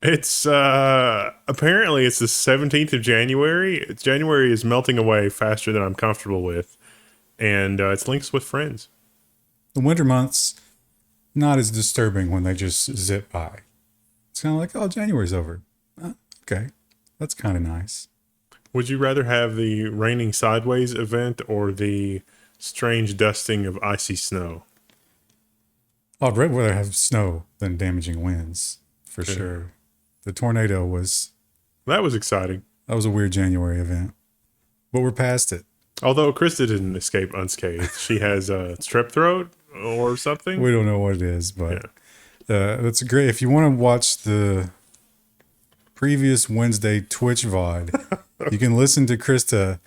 It's apparently it's the 17th of January. January is melting away faster than I'm comfortable with, and it's links with friends. The winter months, not as disturbing when they just zip by. It's kind of like, oh, January's over. Okay, that's kind of nice. Would you rather have the raining sideways event or the strange dusting of icy snow? I'd rather have snow than damaging winds, for sure. The tornado That was exciting. that was a weird January event. But we're past it. Although Krista didn't escape unscathed. She has a strep throat or something. We don't know what it is, but that's great. If you want to watch the previous Wednesday Twitch VOD, you can listen to Krista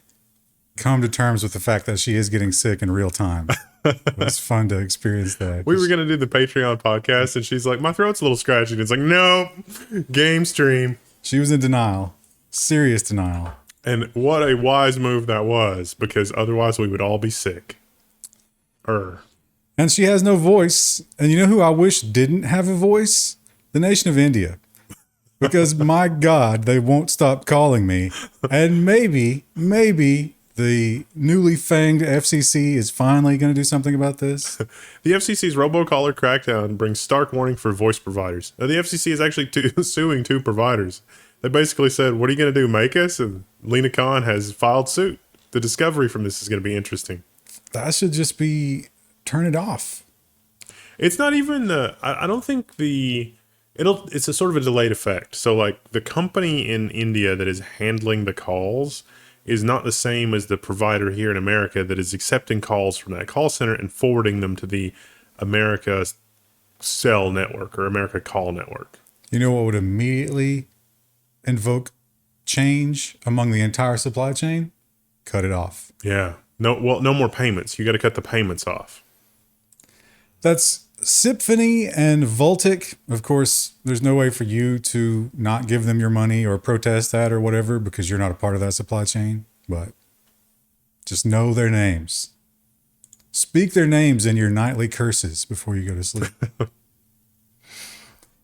come to terms with the fact that she is getting sick in real time. It's fun to experience that. We were going to do the Patreon podcast, and she's like, my throat's a little scratchy. And it's like, no, game stream. She was in denial, serious denial. And what a wise move that was, because otherwise we would all be sick. And she has no voice. And you know who I wish didn't have a voice? The nation of India. Because my God, they won't stop calling me. And maybe the newly fanged FCC is finally going to do something about this. The FCC's Robocaller crackdown brings stark warning for voice providers. Now, the FCC is actually suing two providers. They basically said, what are you going to do, make us? And Lena Khan has filed suit. The discovery from this is going to be interesting. That should just be turn it off. It's not even, I don't think it's a sort of a delayed effect. So like the company in India that is handling the calls is not the same as the provider here in America that is accepting calls from that call center and forwarding them to the America Cell Network or America Call Network. You know what would immediately invoke change among the entire supply chain? Cut it off. Yeah. No more payments. You got to cut the payments off. That's Symphony and Voltic. Of course, there's no way for you to not give them your money or protest that or whatever because you're not a part of that supply chain. But just know their names. Speak their names in your nightly curses before you go to sleep.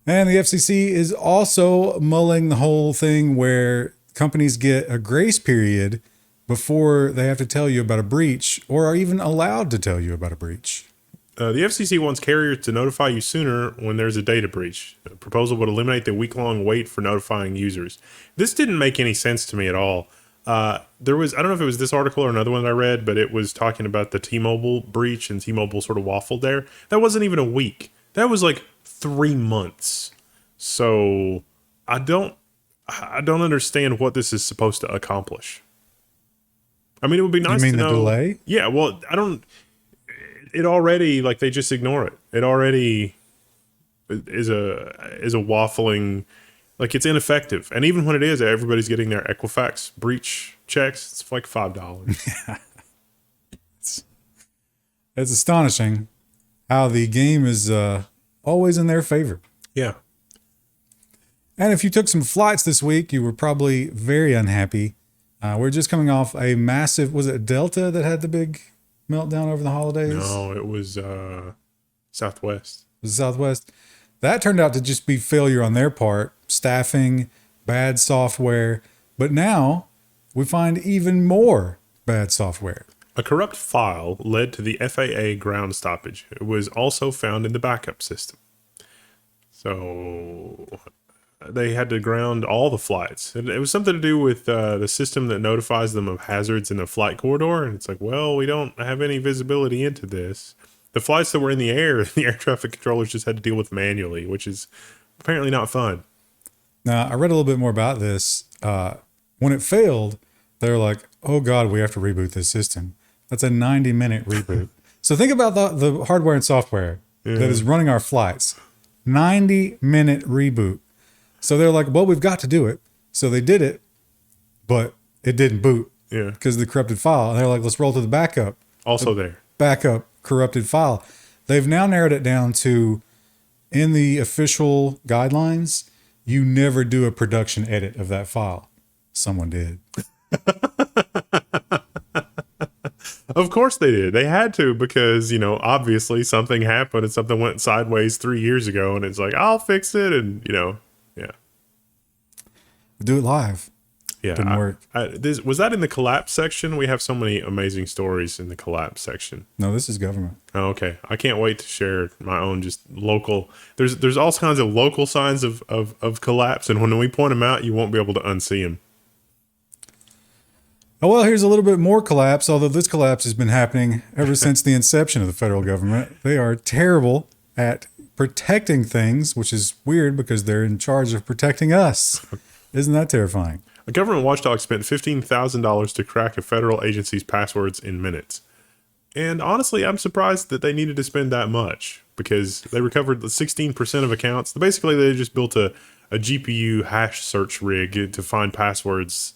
And the FCC is also mulling the whole thing where companies get a grace period before they have to tell you about a breach or are even allowed to tell you about a breach. The FCC wants carriers to notify you sooner when there's a data breach. The proposal would eliminate the week-long wait for notifying users. This didn't make any sense to me at all. There was, I don't know if it was this article or another one that I read, but it was talking about the T-Mobile breach and T-Mobile sort of waffled there. That wasn't even a week. That was like 3 months. So I don't understand what this is supposed to accomplish. I mean, it would be nice to know. You mean the delay? Yeah, well, it already, like, they just ignore it. It already is a waffling, like, it's ineffective. And even when it is, everybody's getting their Equifax breach checks. It's like $5. Yeah. It's astonishing how the game is always in their favor. Yeah. And if you took some flights this week, you were probably very unhappy. We're just coming off a massive, was it Delta that had the big meltdown over the holidays? No, it was Southwest. It was Southwest. That turned out to just be failure on their part, staffing, bad software. But now we find even more bad software. A corrupt file led to the FAA ground stoppage. It was also found in the backup system. So they had to ground all the flights. It was something to do with the system that notifies them of hazards in the flight corridor. And it's like, well, we don't have any visibility into this. The flights that were in the air, the air traffic controllers just had to deal with manually, which is apparently not fun. Now, I read a little bit more about this. When it failed, they were like, oh God, we have to reboot this system. That's a 90-minute reboot. So think about the hardware and software that is running our flights. 90-minute reboot. So they're like, well, we've got to do it. So they did it, but it didn't boot because of the corrupted file. And they're like, let's roll to the backup. Also there. Backup corrupted file. They've now narrowed it down to, in the official guidelines, you never do a production edit of that file. Someone did. Of course they did. They had to because, obviously something happened and something went sideways 3 years ago. And it's like, I'll fix it. And, yeah. Do it live. Yeah, Didn't work. Was that in the collapse section? We have so many amazing stories in the collapse section. No, this is government. Oh, okay. I can't wait to share my own just local. There's all kinds of local signs of collapse, and when we point them out, you won't be able to unsee them. Oh, well, here's a little bit more collapse, although this collapse has been happening ever since the inception of the federal government. They are terrible at protecting things, which is weird because they're in charge of protecting us. Isn't that terrifying? A government watchdog spent $15,000 to crack a federal agency's passwords in minutes. And honestly, I'm surprised that they needed to spend that much because they recovered 16% of accounts. Basically, they just built a GPU hash search rig to find passwords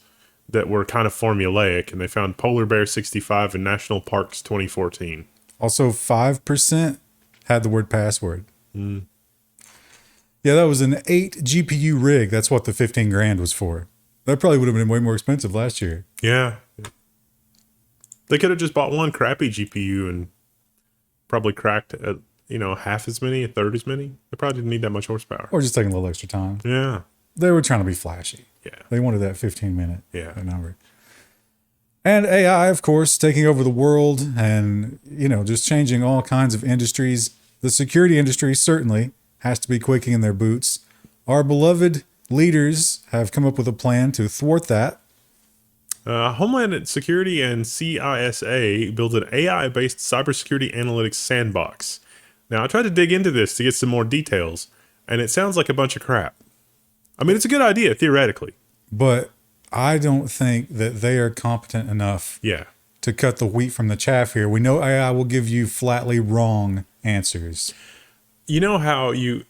that were kind of formulaic, and they found Polar Bear 65 and National Parks 2014. Also, 5% had the word password. Yeah, that was an 8 GPU rig. That's what the 15 grand was for. That probably would have been way more expensive last year. Yeah. They could have just bought one crappy GPU and probably cracked, half as many, a third as many. They probably didn't need that much horsepower. Or just taking a little extra time. Yeah. They were trying to be flashy. Yeah. They wanted that 15-minute number. And AI, of course, taking over the world and, just changing all kinds of industries. The security industry certainly has to be quaking in their boots. Our beloved leaders have come up with a plan to thwart that. Homeland Security and CISA built an AI-based cybersecurity analytics sandbox. Now, I tried to dig into this to get some more details, and it sounds like a bunch of crap. I mean, it's a good idea, theoretically. But I don't think that they are competent enough to cut the wheat from the chaff here. We know AI will give you flatly wrong answers. You know how you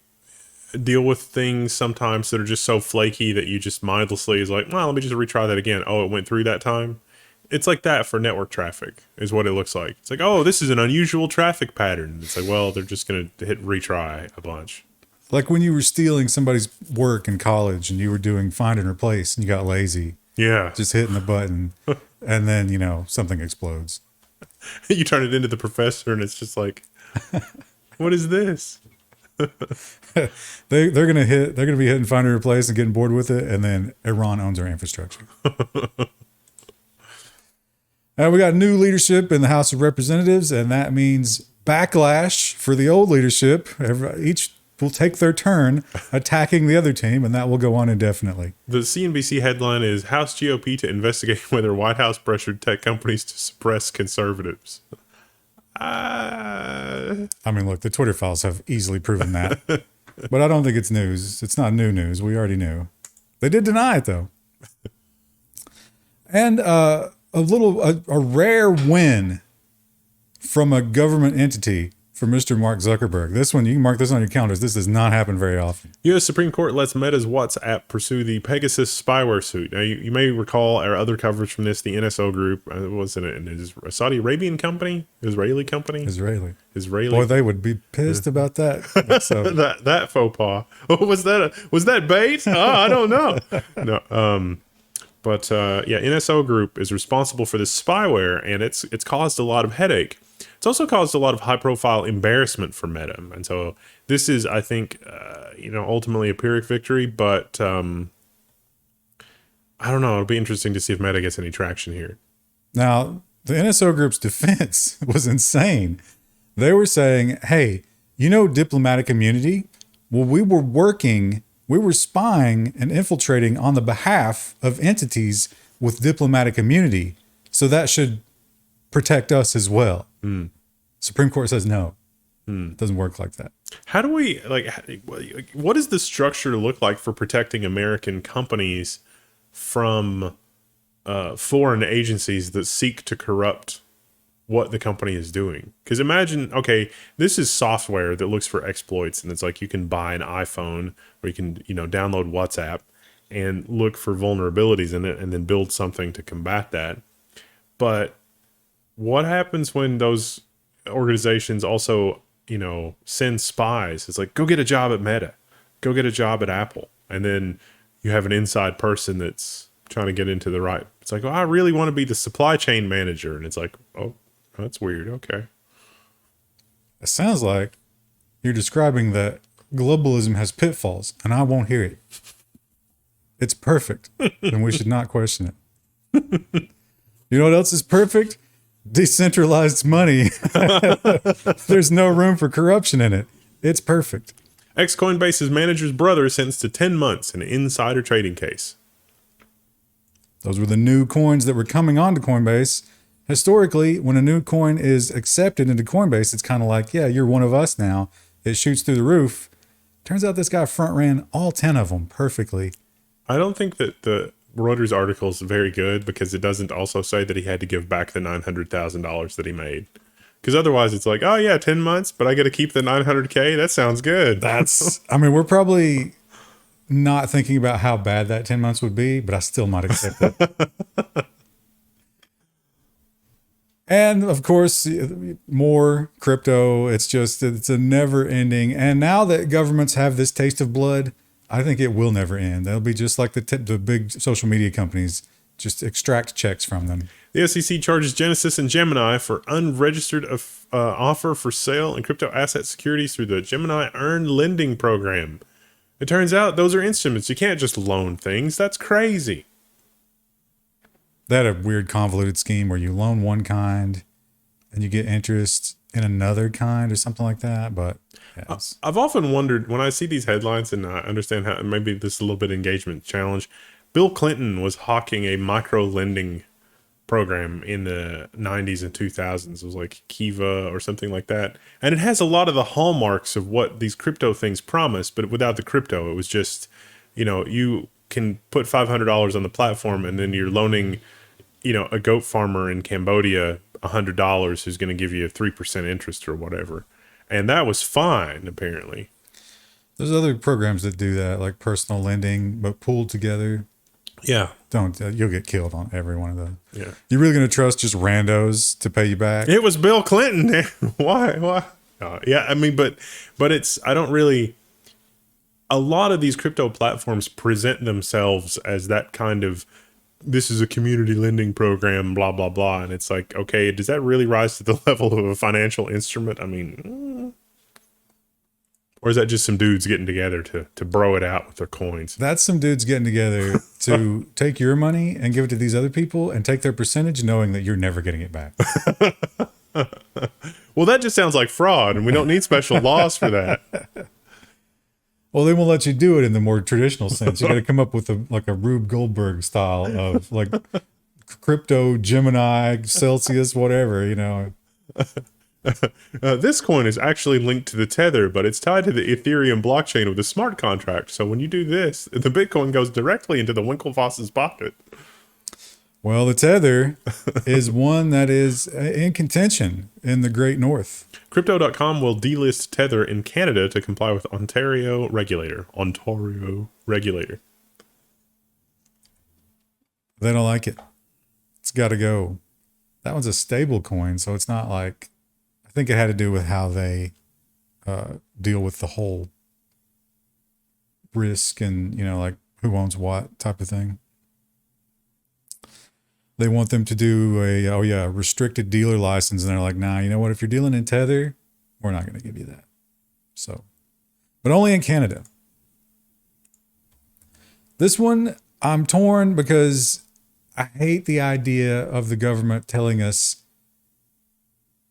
deal with things sometimes that are just so flaky that you just mindlessly is like, well, let me just retry that again. Oh, it went through that time. It's like that for network traffic is what it looks like. It's like, oh, this is an unusual traffic pattern. It's like, well, they're just going to hit retry a bunch. Like when you were stealing somebody's work in college and you were doing find and replace and you got lazy. Yeah. Just hitting the button and then, something explodes. You turn it into the professor and it's just like, what is this? They're gonna be hitting find and replace and getting bored with it, and then Iran owns our infrastructure. We got new leadership in the House of Representatives, and that means backlash for the old leadership. Each will take their turn attacking the other team, and that will go on indefinitely. The CNBC headline is House GOP to investigate whether White House pressured tech companies to suppress conservatives. I mean, look, the Twitter files have easily proven that, but I don't think it's news. It's not new news. We already knew. They did deny it though. And a rare win from a government entity for Mr. Mark Zuckerberg. This one, you can mark this on your calendars. This does not happen very often. U.S. Supreme Court lets Meta's WhatsApp pursue the Pegasus spyware suit. Now, you may recall our other coverage from this, the NSO group. Wasn't it a Saudi Arabian company? Israeli company? Israeli. Boy, they would be pissed about that. So. that faux pas. Oh, was that bait? Oh, I don't know. No. But NSO Group is responsible for this spyware, and it's caused a lot of headache. It's also caused a lot of high-profile embarrassment for Meta, and so this is, I think, ultimately a Pyrrhic victory. But I don't know. It'll be interesting to see if Meta gets any traction here. Now, the NSO Group's defense was insane. They were saying, "Hey, diplomatic immunity? Well, we were spying and infiltrating on the behalf of entities with diplomatic immunity, so that should protect us as well." Supreme Court says no. It doesn't work like that. How do we, what does the structure look like for protecting American companies from foreign agencies that seek to corrupt what the company is doing? Because imagine, okay, this is software that looks for exploits, and it's like you can buy an iPhone or you can, download WhatsApp and look for vulnerabilities in it and then build something to combat that. But what happens when those organizations also, send spies? It's like, go get a job at Meta, go get a job at Apple. And then you have an inside person that's trying to get into the right. It's like, oh, I really want to be the supply chain manager. And it's like, oh, that's weird. Okay. It sounds like you're describing that globalism has pitfalls, and I won't hear it. It's perfect, and we should not question it. You know what else is perfect? Decentralized money. There's no room for corruption in it. It's perfect. Ex-Coinbase's manager's brother sentenced to 10 months in an insider trading case. Those were the new coins that were coming onto Coinbase. Historically, when a new coin is accepted into Coinbase, it's kind of like, yeah, you're one of us now. It shoots through the roof. Turns out this guy front ran all 10 of them perfectly. I don't think that the Reuters article is very good because it doesn't also say that he had to give back the $900,000 that he made. Because otherwise it's like, oh yeah, 10 months, but I got to keep the 900K. That sounds good. I mean, we're probably not thinking about how bad that 10 months would be, but I still might accept it. And of course, more crypto. It's a never ending. And now that governments have this taste of blood, I think it will never end. They'll be just like the big social media companies, just extract checks from them. The SEC charges Genesis and Gemini for unregistered offer for sale and crypto asset securities through the Gemini Earned Lending Program. It turns out those are instruments. You can't just loan things. That's crazy. They had a weird convoluted scheme where you loan one kind and you get interest in another kind or something like that. But yeah, I've often wondered when I see these headlines, and I understand how maybe this is a little bit engagement challenge. Bill Clinton was hawking a micro lending program in the 90s and 2000s. It was like Kiva or something like that. And it has a lot of the hallmarks of what these crypto things promise, but without the crypto. It was just, you can put $500 on the platform and then you're loaning, a goat farmer in Cambodia $100 who's going to give you a 3% interest or whatever. And that was fine, apparently. There's other programs that do that, like personal lending, but pooled together. Yeah. You'll get killed on every one of those. Yeah. You really going to trust just randos to pay you back? It was Bill Clinton. Why? Yeah. I mean, but I don't really, a lot of these crypto platforms present themselves as that kind of, this is a community lending program, blah, blah, blah. And it's like, okay, does that really rise to the level of a financial instrument? I mean, or is that just some dudes getting together to bro it out with their coins? That's some dudes getting together to take your money and give it to these other people and take their percentage, knowing that you're never getting it back. Well, that just sounds like fraud, and we don't need special laws for that. Well, they won't let you do it in the more traditional sense. You got to come up with a Rube Goldberg style of like crypto, Gemini, Celsius, whatever, This coin is actually linked to the Tether, but it's tied to the Ethereum blockchain with a smart contract. So when you do this, the Bitcoin goes directly into the Winklevoss's pocket. Well, the Tether is one that is in contention in the Great North. Crypto.com will delist Tether in Canada to comply with Ontario Regulator. They don't like it. It's got to go. That one's a stable coin, so it's not like, I think it had to do with how they deal with the whole risk and, like who owns what type of thing. They want them to do a restricted dealer license. And they're like, nah, you know what? If you're dealing in Tether, we're not going to give you that. So, but only in Canada. This one, I'm torn because I hate the idea of the government telling us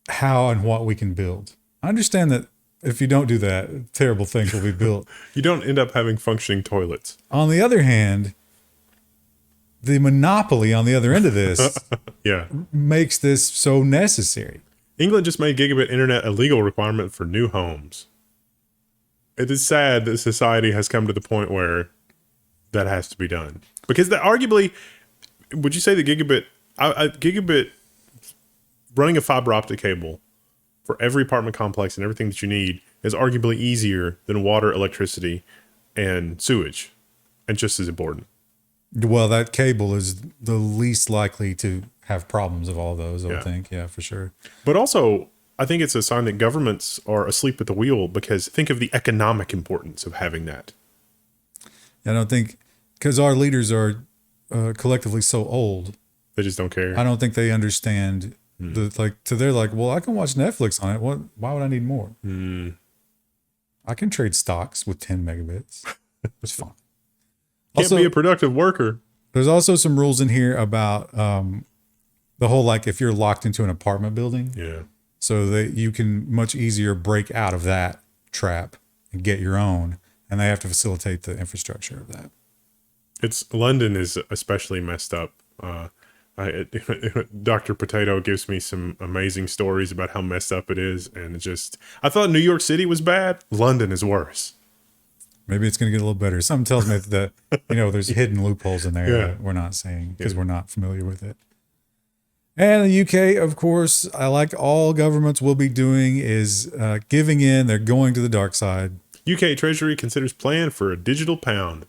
how and what we can build. I understand that if you don't do that, terrible things will be built. You don't end up having functioning toilets. On the other hand, the monopoly on the other end of this makes this so necessary. England just made gigabit internet a legal requirement for new homes. It is sad that society has come to the point where that has to be done. Because arguably, would you say that gigabit running a fiber optic cable for every apartment complex and everything that you need is arguably easier than water, electricity, and sewage, and just as important? Well, that cable is the least likely to have problems of all those, I would think. Yeah, for sure. But also, I think it's a sign that governments are asleep at the wheel, because think of the economic importance of having that. I don't think, because our leaders are collectively so old. They just don't care. I don't think they understand they're like, well, I can watch Netflix on it. Why would I need more? I can trade stocks with 10 megabits. It's fine. Can't be a productive worker. There's also some rules in here about the whole, like, if you're locked into an apartment building, Yeah. so that you can much easier break out of that trap and get your own, and they have to facilitate the infrastructure of that. London is especially messed up. Dr. Potato gives me some amazing stories about how messed up it is, and I thought New York City was bad. London is worse. Maybe it's going to get a little better. Something tells me that there's hidden loopholes in there that we're not seeing because we're not familiar with it. And the UK, of course, like all governments will be doing, is giving in. They're going to the dark side. UK Treasury considers plan for a digital pound.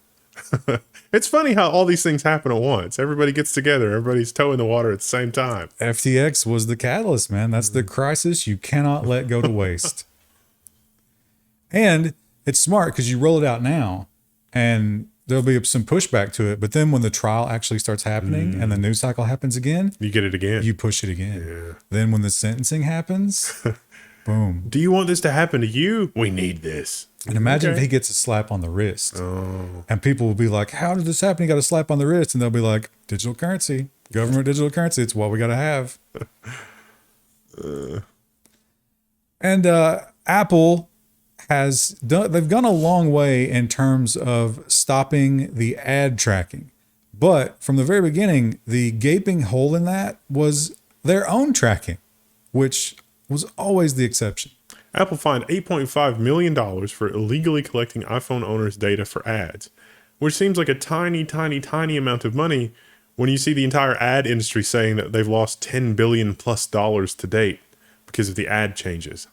It's funny how all these things happen at once. Everybody gets together. Everybody's toeing the water at the same time. FTX was the catalyst, man. That's the crisis you cannot let go to waste. And it's smart because you roll it out now and there'll be some pushback to it. But then when the trial actually starts happening and the news cycle happens again, you get it again. You push it again. Yeah. Then when the sentencing happens, boom. Do you want this to happen to you? We need this. And imagine if he gets a slap on the wrist. Oh. And people will be like, how did this happen? He got a slap on the wrist. And they'll be like, digital currency, government digital currency. It's what we got to have. And Apple they've gone a long way in terms of stopping the ad tracking. But from the very beginning, the gaping hole in that was their own tracking, which was always the exception. Apple fined $8.5 million for illegally collecting iPhone owners' data for ads, which seems like a tiny, tiny, tiny amount of money when you see the entire ad industry saying that they've lost $10 billion plus to date because of the ad changes.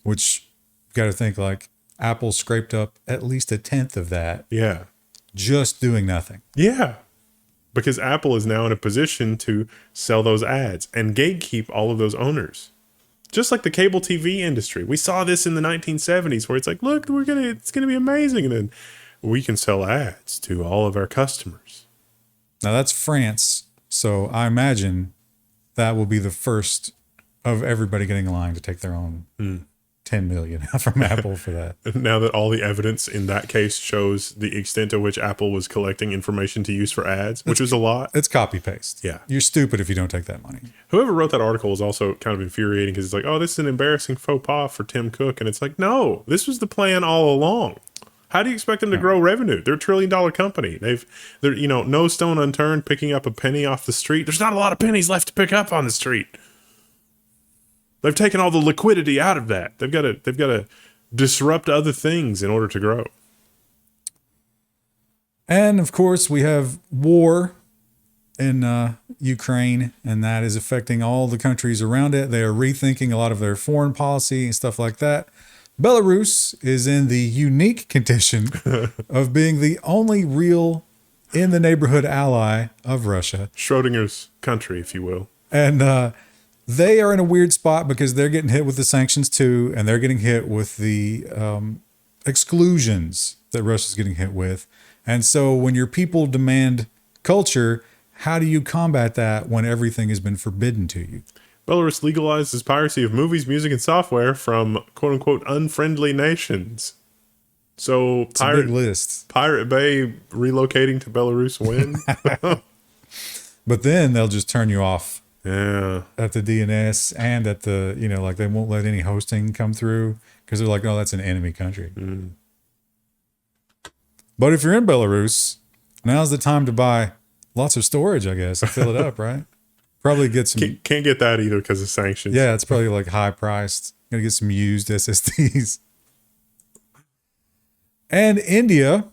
Which you got to think, like, Apple scraped up at least a tenth of that. Yeah. Just doing nothing. Yeah. Because Apple is now in a position to sell those ads and gatekeep all of those owners. Just like the cable TV industry. We saw this in the 1970s where it's like, look, it's gonna be amazing. And then we can sell ads to all of our customers. Now that's France. So I imagine that will be the first of everybody getting in line to take their own 10 million from Apple for that. Now that all the evidence in that case shows the extent to which Apple was collecting information to use for ads, which was a lot. It's copy paste. Yeah. You're stupid if you don't take that money. Whoever wrote that article was also kind of infuriating because it's like, oh, this is an embarrassing faux pas for Tim Cook. And it's like, no, this was the plan all along. How do you expect them to grow revenue? They're a $1 trillion company. They're no stone unturned, picking up a penny off the street. There's not a lot of pennies left to pick up on the street. They've taken all the liquidity out of that. They've got to disrupt other things in order to grow. And of course, we have war in Ukraine, and that is affecting all the countries around it. They are rethinking a lot of their foreign policy and stuff like that. Belarus is in the unique condition of being the only real in the neighborhood ally of Russia. Schrodinger's country, if you will. And they are in a weird spot because they're getting hit with the sanctions too, and they're getting hit with the exclusions that Russia's getting hit with. And so when your people demand culture, how do you combat that when everything has been forbidden to you? Belarus legalizes piracy of movies, music, and software from quote-unquote unfriendly nations. So It's a big list. Pirate Bay relocating to Belarus when? But then they'll just turn you off. Yeah. At the DNS and at the, like they won't let any hosting come through because they're like, oh, that's an enemy country. But if you're in Belarus, now's the time to buy lots of storage, I guess, and fill it up, right? Probably get some. Can't get that either because of sanctions. Yeah, it's probably like high priced. Gonna get some used SSDs. And India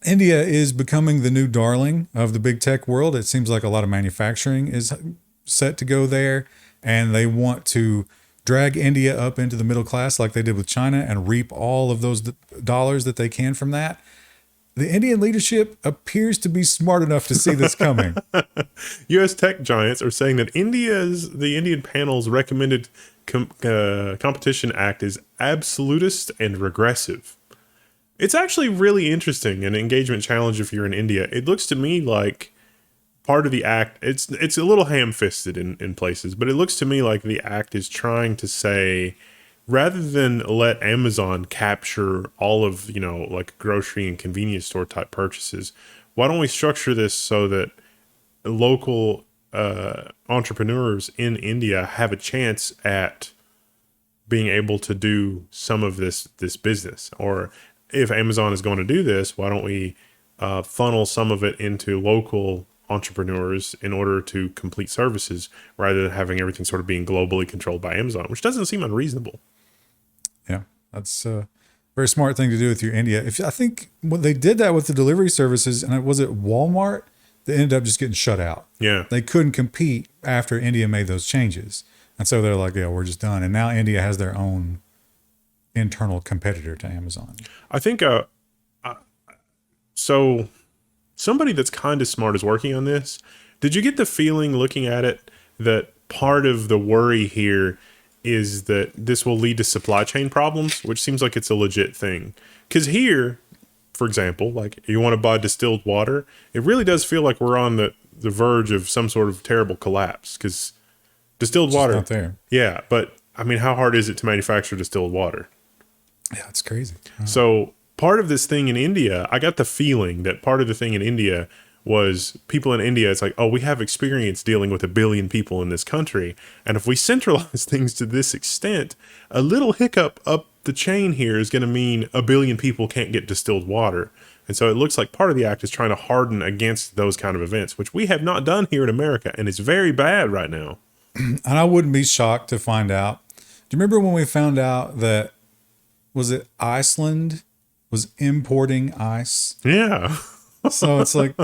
is becoming the new darling of the big tech world. It seems like a lot of manufacturing is set to go there, and they want to drag India up into the middle class like they did with China and reap all of those dollars that they can from that. The Indian leadership appears to be smart enough to see this coming. U.S. tech giants are saying that the Indian panel's recommended Competition Act is absolutist and regressive. It's actually really interesting, an engagement challenge if you're in India. It looks to me like part of the act, it's a little ham-fisted in places, but it looks to me like the act is trying to say rather than let Amazon capture all of, like grocery and convenience store type purchases, why don't we structure this so that local entrepreneurs in India have a chance at being able to do some of this business? Or if Amazon is going to do this, why don't we funnel some of it into local entrepreneurs in order to complete services rather than having everything sort of being globally controlled by Amazon, which doesn't seem unreasonable. Yeah, that's a very smart thing to do with your India. I think when they did that with the delivery services, and was it Walmart, they ended up just getting shut out. Yeah. They couldn't compete after India made those changes. And so they're like, yeah, we're just done. And now India has their own internal competitor to Amazon. I think so somebody that's kind of smart is working on this. Did you get the feeling looking at it that part of the worry here is that this will lead to supply chain problems, which seems like it's a legit thing? Because here, for example, like you want to buy distilled water, it really does feel like we're on the verge of some sort of terrible collapse, because distilled water, not there. Yeah, but I mean, how hard is it to manufacture distilled water? Yeah, it's crazy. So part of this thing in India, I got the feeling that part of the thing in India was people in India, it's like, oh, we have experience dealing with 1 billion people in this country. And if we centralize things to this extent, a little hiccup up the chain here is going to mean 1 billion people can't get distilled water. And so it looks like part of the act is trying to harden against those kind of events, which we have not done here in America. And it's very bad right now. And I wouldn't be shocked to find out. Do you remember when we found out that, was it Iceland was importing ice? Yeah. So it's like,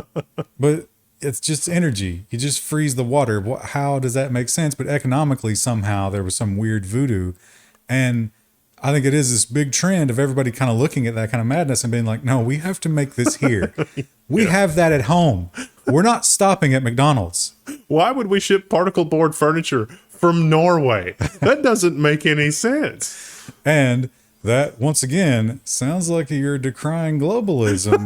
but it's just energy. You just freeze the water. How does that make sense? But economically, somehow there was some weird voodoo. And I think it is this big trend of everybody kind of looking at that kind of madness and being like, no, we have to make this here. We have that at home. We're not stopping at McDonald's. Why would we ship particle board furniture from Norway? That doesn't make any sense. And that, once again, sounds like you're decrying globalism.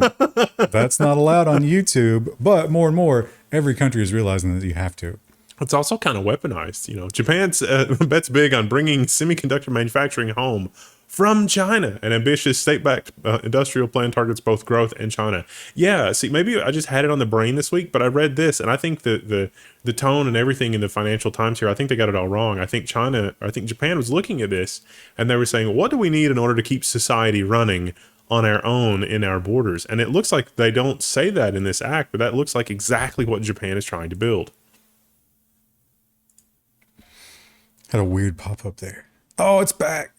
That's not allowed on YouTube. But more and more, every country is realizing that you have to. It's also kind of weaponized. Japan's bets big on bringing semiconductor manufacturing home from China. An ambitious state-backed industrial plan targets both growth and China. Yeah, see, maybe I just had it on the brain this week, but I read this, and I think the tone and everything in the Financial Times here, I think they got it all wrong. I think Japan was looking at this, and they were saying, what do we need in order to keep society running on our own in our borders? And it looks like they don't say that in this act, but that looks like exactly what Japan is trying to build. Had a weird pop-up there. Oh, it's back.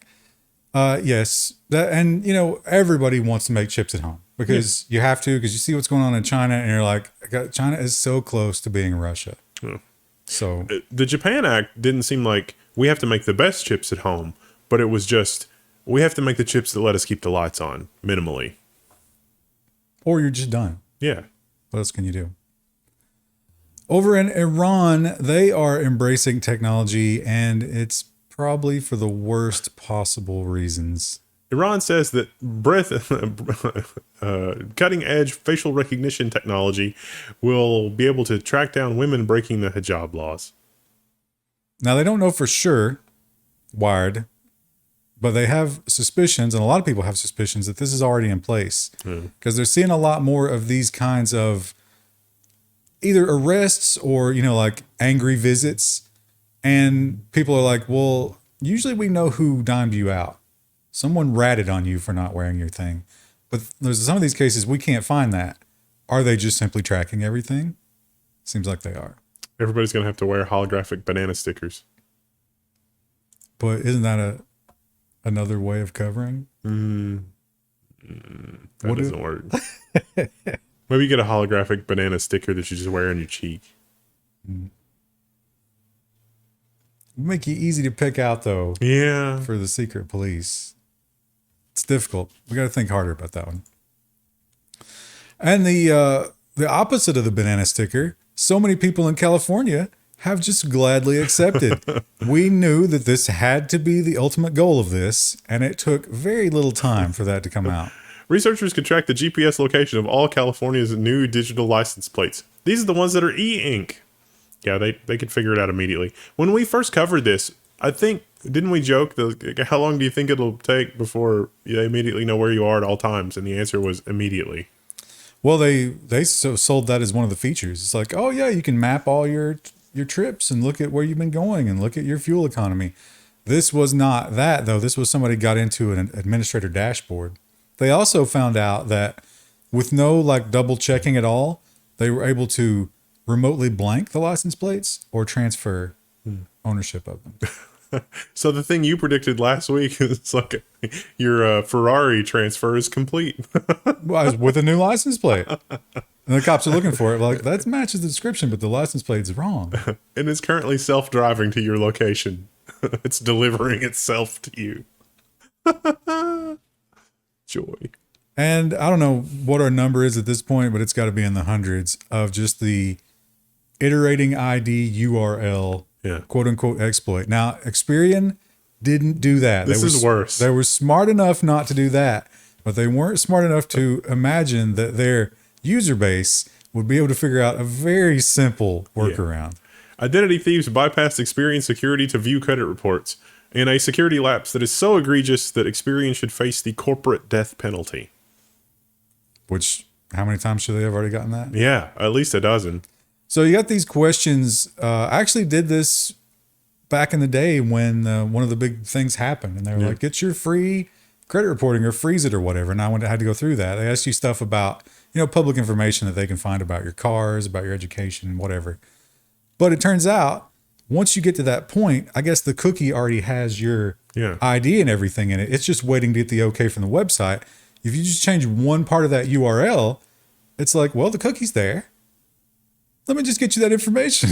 Yes. And everybody wants to make chips at home because you have to, because you see what's going on in China and you're like, China is so close to being Russia. Yeah. So the Japan Act didn't seem like we have to make the best chips at home, but it was just, we have to make the chips that let us keep the lights on minimally. Or you're just done. Yeah. What else can you do? Over in Iran, they are embracing technology, and it's probably for the worst possible reasons. Iran says that cutting-edge facial recognition technology will be able to track down women breaking the hijab laws. Now, they don't know for sure, Wired, but they have suspicions, and a lot of people have suspicions that this is already in place because they're seeing a lot more of these kinds of either arrests or, like angry visits. And people are like, well, usually we know who dimed you out. Someone ratted on you for not wearing your thing. But there's some of these cases we can't find that. Are they just simply tracking everything? Seems like they are. Everybody's going to have to wear holographic banana stickers. But isn't that another way of covering? That doesn't work. Maybe you get a holographic banana sticker that you just wear on your cheek. Make you easy to pick out, though. Yeah. For the secret police. It's difficult. We got to think harder about that one. And the opposite of the banana sticker, so many people in California have just gladly accepted. We knew that this had to be the ultimate goal of this, and it took very little time for that to come out. Researchers could track the GPS location of all California's new digital license plates. These are the ones that are e-ink. Yeah, they could figure it out immediately. When we first covered this, I think, didn't we joke, how long do you think it'll take before they immediately know where you are at all times? And the answer was immediately. Well, they sold that as one of the features. It's like, oh yeah, you can map all your trips and look at where you've been going and look at your fuel economy. This was not that though. This was somebody got into an administrator dashboard. They also found out that with no like double checking at all, they were able to remotely blank the license plates or transfer ownership of them. So the thing you predicted last week is like your Ferrari transfer is complete. Well, with a new license plate. And the cops are looking for it. Like, that matches the description, but the license plate's wrong. And it's currently self-driving to your location. It's delivering itself to you. Joy. And I don't know what our number is at this point, but it's got to be in the hundreds of just the iterating ID URL, quote unquote exploit. Now, Experian didn't do that. This is worse. They were smart enough not to do that, but they weren't smart enough to imagine that their user base would be able to figure out a very simple workaround. Identity thieves bypassed Experian security to view credit reports in a security lapse that is so egregious that Experian should face the corporate death penalty. Which, how many times should they have already gotten that? Yeah, at least a dozen. So you got these questions. I actually did this back in the day when one of the big things happened, and they were like, "Get your free credit reporting or freeze it or whatever." And I had to go through that. They asked you stuff about public information that they can find about your cars, about your education, whatever. But it turns out once you get to that point, I guess the cookie already has your ID and everything in it. It's just waiting to get the okay from the website. If you just change one part of that URL, it's like, well, the cookie's there. Let me just get you that information.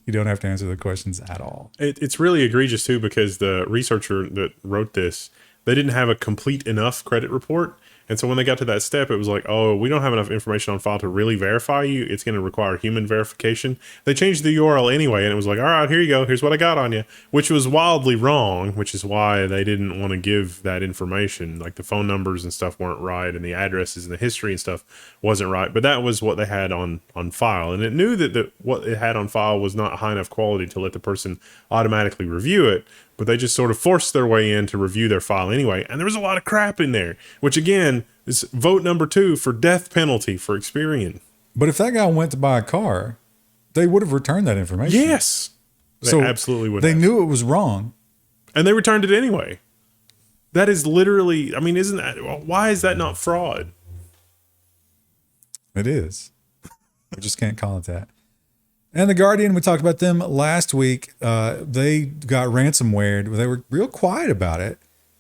You don't have to answer the questions at all. It's really egregious too, because the researcher that wrote this, they didn't have a complete enough credit report. And so when they got to that step, it was like, oh, we don't have enough information on file to really verify you. It's going to require human verification. They changed the URL anyway, and it was like, all right, here you go. Here's what I got on you, which was wildly wrong, which is why they didn't want to give that information. Like the phone numbers and stuff weren't right, and the addresses and the history and stuff wasn't right. But that was what they had on file. And it knew that what it had on file was not high enough quality to let the person automatically review it. But they just sort of forced their way in to review their file anyway. And there was a lot of crap in there, which again is vote number 2 for death penalty for Experian. But if that guy went to buy a car, they would have returned that information. Yes. They absolutely would They have. knew it was wrong. And they returned it anyway. That is literally, I mean, why is that not fraud? It is. We just can't call it that. And The Guardian, we talked about them last week. They got ransomware. They were real quiet about it,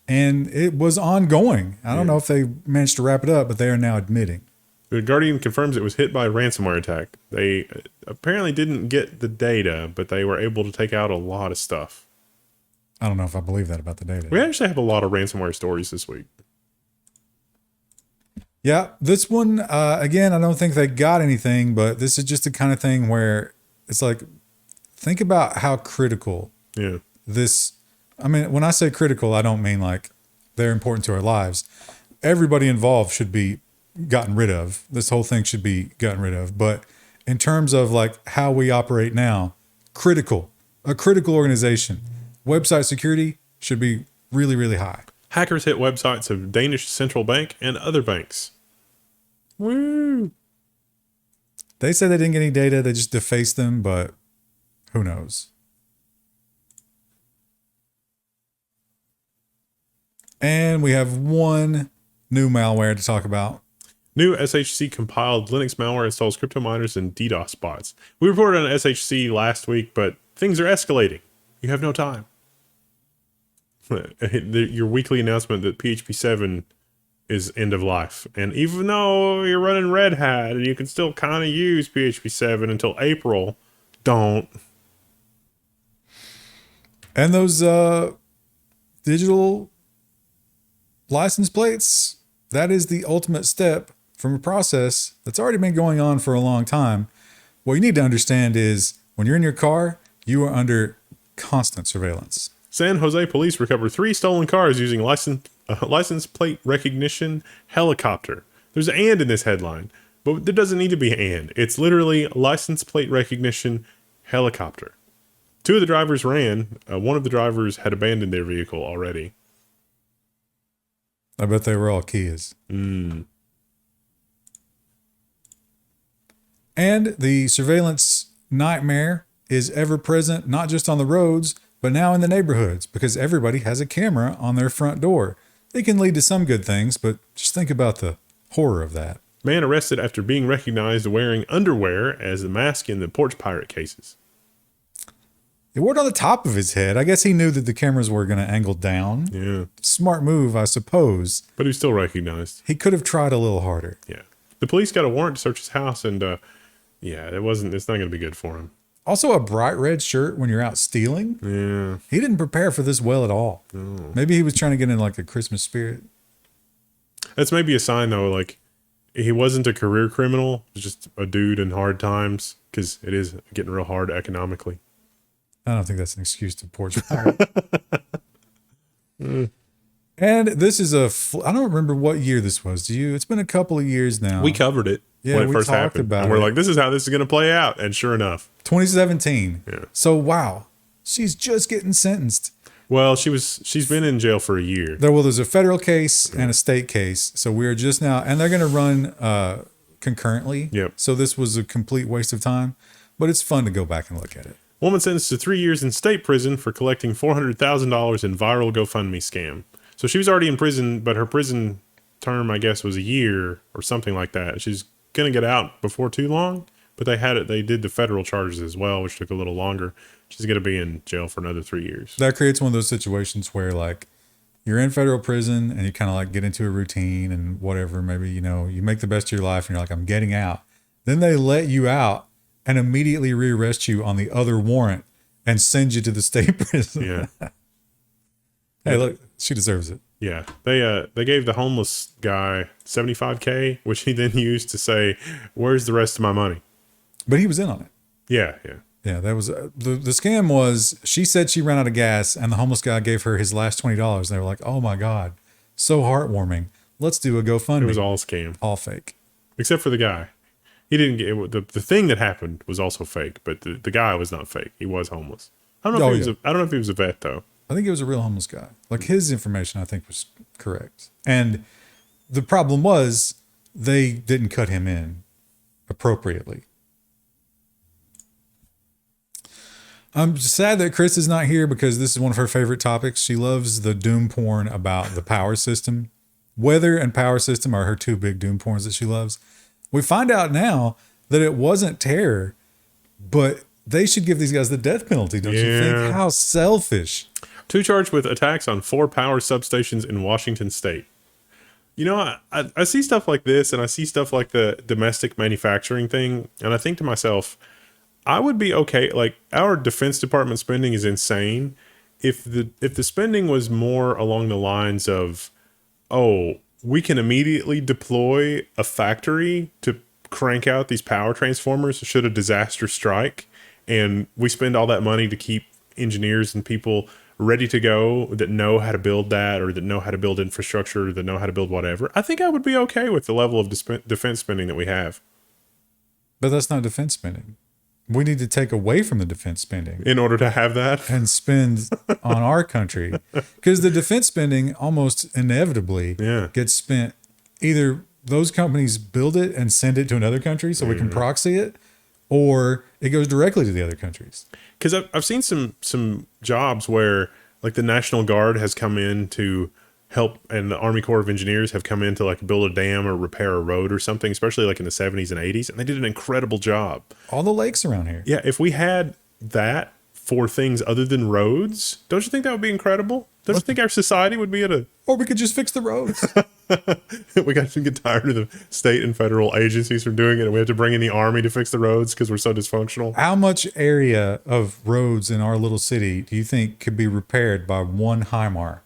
and it was ongoing. I don't know if they managed to wrap it up, but they are now admitting. The Guardian confirms it was hit by a ransomware attack. They apparently didn't get the data, but they were able to take out a lot of stuff. I don't know if I believe that about the data. We actually have a lot of ransomware stories this week. Yeah, this one, again, I don't think they got anything, but this is just the kind of thing where it's like, think about how critical this, I mean, when I say critical, I don't mean like they're important to our lives. Everybody involved should be gotten rid of. This whole thing should be gotten rid of. But in terms of like how we operate now, a critical organization, website security should be really, really high. Hackers hit websites of Danish central bank and other banks. Woo! They said they didn't get any data. They just defaced them, but who knows? And we have one new malware to talk about. New SHC-compiled Linux malware installs crypto miners and DDoS bots. We reported on SHC last week, but things are escalating. You have no time. Your weekly announcement that PHP 7 is end of life. And even though you're running Red Hat and you can still kind of use PHP 7 until April, don't. And those digital license plates, that is the ultimate step from a process that's already been going on for a long time. What you need to understand is when you're in your car, you are under constant surveillance. San Jose police recovered 3 stolen cars using license plate recognition helicopter. There's an and in this headline, but there doesn't need to be an and. It's literally license plate recognition helicopter. Two of the drivers ran. One of the drivers had abandoned their vehicle already. I bet they were all Kias. Mm. And the surveillance nightmare is ever present, not just on the roads, but now in the neighborhoods, because everybody has a camera on their front door. It can lead to some good things, but just think about the horror of that. Man arrested after being recognized wearing underwear as a mask in the porch pirate cases. It worked on the top of his head. I guess he knew that the cameras were going to angle down. Yeah. Smart move, I suppose. But he was still recognized. He could have tried a little harder. Yeah. The police got a warrant to search his house, and it's not going to be good for him. Also, a bright red shirt when you're out stealing. Yeah. He didn't prepare for this well at all. No. Maybe he was trying to get in like a Christmas spirit. That's maybe a sign, though, like, he wasn't a career criminal. He was just a dude in hard times, because it is getting real hard economically. I don't think that's an excuse to porch pirate. And this is I don't remember what year this was. Do you? It's been a couple of years now. We covered it when it first happened. About and we're it. like, this is how this is going to play out. And sure enough. 2017. Yeah. So, wow. She's just getting sentenced. Well, she's been in jail for a year. There's a federal case and a state case. So we're just now, and they're going to run concurrently. Yep. So this was a complete waste of time, but it's fun to go back and look at it. Woman sentenced to 3 years in state prison for collecting $400,000 in viral GoFundMe scam. So she was already in prison, but her prison term, I guess, was a year or something like that. She's going to get out before too long, but they did the federal charges as well, which took a little longer. She's going to be in jail for another 3 years. That creates one of those situations where like you're in federal prison and you kind of like get into a routine and whatever. Maybe, you make the best of your life and you're like, I'm getting out. Then they let you out and immediately rearrest you on the other warrant and send you to the state prison. Yeah. Hey, look, she deserves it. Yeah. They gave the homeless guy $75K, which he then used to say, where's the rest of my money? But he was in on it. Yeah. Yeah. Yeah, that was the scam was she said she ran out of gas and the homeless guy gave her his last $20. And they were like, oh my God, so heartwarming. Let's do a GoFundMe. It was all scam. All fake. Except for the guy. He didn't get the thing that happened was also fake, but the guy was not fake. He was homeless. I don't know if he was a vet though. I think it was a real homeless guy. Like his information I think was correct. And the problem was they didn't cut him in appropriately. I'm sad that Chris is not here because this is one of her favorite topics. She loves the doom porn about the power system. Weather and power system are her two big doom porns that she loves. We find out now that it wasn't terror, but they should give these guys the death penalty, don't you think? How selfish. 2 charged with attacks on 4 power substations in Washington state. I see stuff like this and I see stuff like the domestic manufacturing thing, and I think to myself, I would be okay. Like our Defense Department spending is insane. If the spending was more along the lines of, oh, we can immediately deploy a factory to crank out these power transformers should a disaster strike, and we spend all that money to keep engineers and people ready to go that know how to build that or that know how to build infrastructure, that know how to build whatever, I think I would be okay with the level of defense spending that we have. But that's not defense spending. We need to take away from the defense spending in order to have that and spend on our country, because the defense spending almost inevitably gets spent. Either those companies build it and send it to another country so we can proxy it, or it goes directly to the other countries. Because I've seen some jobs where like the National Guard has come in to help, and the Army Corps of Engineers have come in to like build a dam or repair a road or something, especially like in the 70s and 80s, and they did an incredible job. All the lakes around here. Yeah, if we had that for things other than roads, don't you think that would be incredible? Don't you think our society would be at a... Or we could just fix the roads. We got to get tired of the state and federal agencies from doing it, and we have to bring in the Army to fix the roads because we're so dysfunctional. How much area of roads in our little city do you think could be repaired by one HIMAR?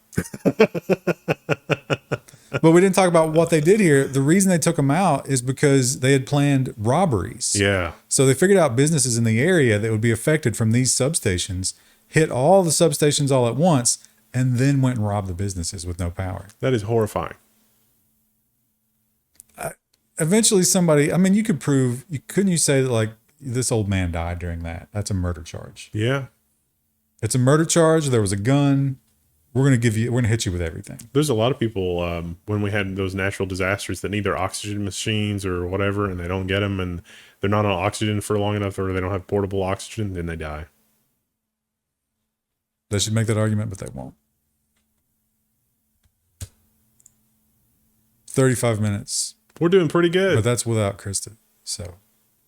But we didn't talk about what they did here. The reason they took them out is because they had planned robberies. Yeah. So they figured out businesses in the area that would be affected from these substations, hit all the substations all at once, and then went and robbed the businesses with no power. That is horrifying. Eventually somebody, I mean, you could prove, couldn't you say that like this old man died during that? That's a murder charge. Yeah. It's a murder charge. There was a gun. We're going to hit you with everything. There's a lot of people when we had those natural disasters that need their oxygen machines or whatever, and they don't get them, and they're not on oxygen for long enough, or they don't have portable oxygen, then they die. They should make that argument, but they won't. 35 minutes. We're doing pretty good. But that's without Krista. So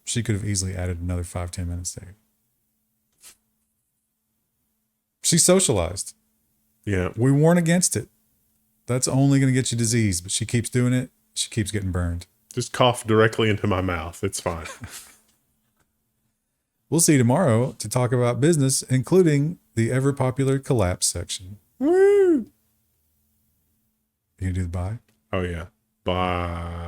she could have easily added another 5-10 minutes there. She socialized. Yeah. We warn against it. That's only going to get you disease, but she keeps doing it. She keeps getting burned. Just cough directly into my mouth. It's fine. We'll see you tomorrow to talk about business, including the ever popular collapse section. Woo! You gonna do the bye? Oh, yeah. Bye.